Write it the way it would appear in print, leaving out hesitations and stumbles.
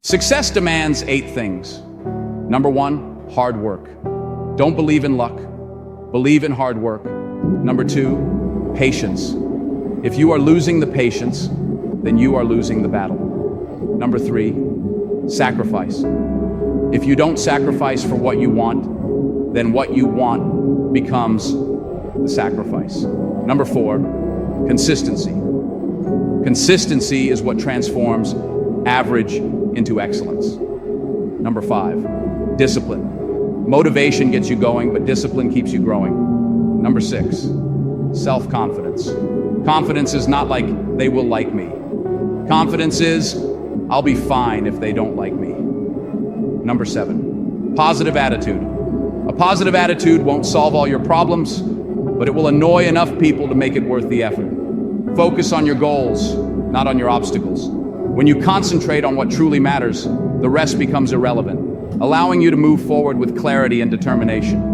Success demands 8 things. Number 1, hard work. Don't believe in luck. Believe in hard work. Number 2, patience. If you are losing the patience, then you are losing the battle. Number 3, sacrifice. If you don't sacrifice for what you want, then what you want becomes the sacrifice. Number 4, consistency. Consistency is what transforms average into excellence. Number 5, discipline. Motivation gets you going, but discipline keeps you growing. Number 6, self-confidence. Confidence is not like they will like me. Confidence is I'll be fine if they don't like me. Number 7, positive attitude. A positive attitude won't solve all your problems, but it will annoy enough people to make it worth the effort. Focus on your goals, not on your obstacles. When you concentrate on what truly matters, the rest becomes irrelevant, allowing you to move forward with clarity and determination.